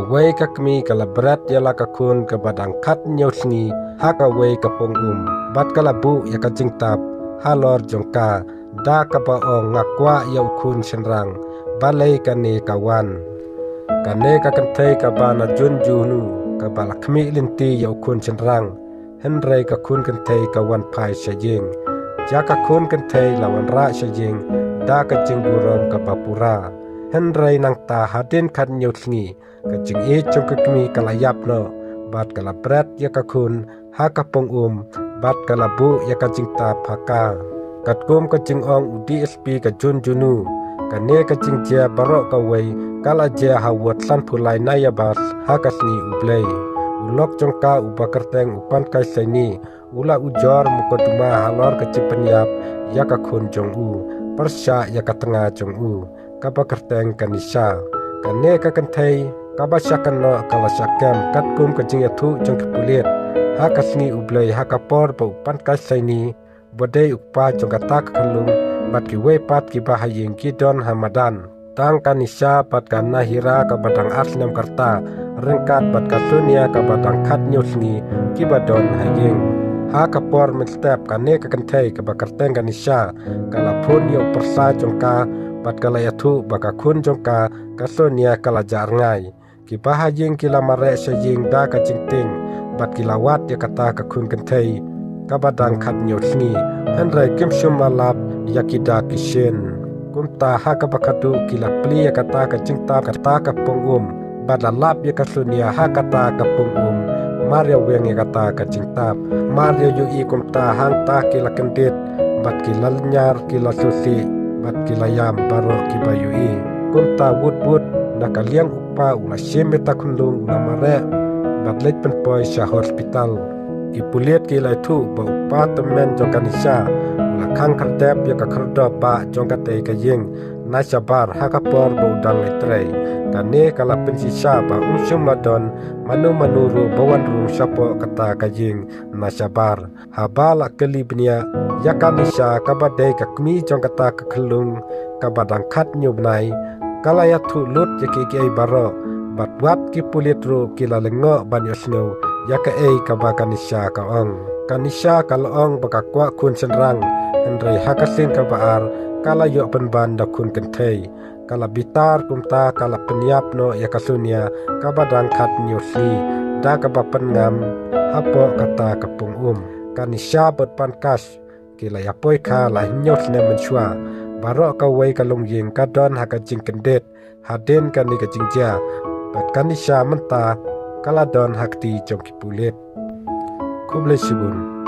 away ka kami kala berat yala ka kun ka badang kat nyosni hak away ka pongum bat kala bu ya ka jingtap halor jongka da ka ba ong ngakwa ya ukun senrang balai ka ne kawan kane ka kantai ka bana junjunu ka bala kami linti ya ukun senrang henrei ka kun kantai ka wan pai sajing jaka kun kantai lawan ra sajing da ka jingburom ka bapura henrei nang ta hadin kan nyotni ka jing e chong ka kami kalayap no bat kala bret ya ka kun ha ka pong bat kala bu ya ka jing ta phaka kat kum ka jing ong DSP ka junjunu ka ne ka jing jia barok ka wei kala jia ha wat san phulai na ya bas ha ka sni ublei ulok jongka ubakarteng upan kai saini ula ujor mukoduma halor ka cipanyap ya ka kun jong u persya ya ka tengah jong u kaba kerteng kanisa kane ka kantai kaba syakan no kala syakam kat kum ka jing yathu jong kepulit ha ka sni ublei ha ka por pa upan kai saini bodai ukpa jong ka tak kalung bat ki we pat ki bahayeng ki don hamadan tang kanisa pat kana hira ka badang aslam karta rengkat bat ka sunia ka badang khat nyusni ki badon hayeng ha ka por mistep kane ka kantai ka bakarteng kanisa kala phun yo persa jongka bat kala yathu baka kun jongka ka sunia kala jarngai ki bahayeng ki lamare sajing da ka jingting bat ki lawat ya kata ka kun kantai ka badang khat nyusni henrai kim shumalap yakida kishen kumta ha ka bakatu kila pli ya kata ka jingta kata ka pongum badalap ya ka sunia ha kata ka pongum Maria weng ya kata ka jingtap Maria yu i kumta hang ta kila kendit bat kila nyar kila susi bat kila yam baro ki bayu i kumta wud na kaliang upa ula syemeta kunlung ula mare bat leit penpoi sya hospital ipuliat kila itu ba upa temen jong kanisa ula kang kardep ya ka kerdo ba jong kate ka yeng na sabar ha ka por ba udang letrei kane kala pensisa ba usum ladon manu manuru bawan ru sapo kata ka yeng na sabar habala kelibnia ya kanisa ka badai ka kmi jong kata ka kelung ka badang khat nyubnai kala ya thu lut ya ki ai baro bat wat ki pulit ru kila lengo ban yosno ya ka ei ka ba kanisa ka ong kanisa kala ong baka kwa kun senrang henrei hakasin ka baar kala yo penban da kun kentai kala bitar kumta kala penyap no ya kasunia ka badang khat nyusi da ka ba pengam hapo kata kapung kanisa bot pankas kila ya poi kha la nyot ne menchua baro ka wei ka longyeng ka don ha ka jing kendet haden kan ni ka jingja bat kanisa menta kala don hakti jong kipulet kuble sibun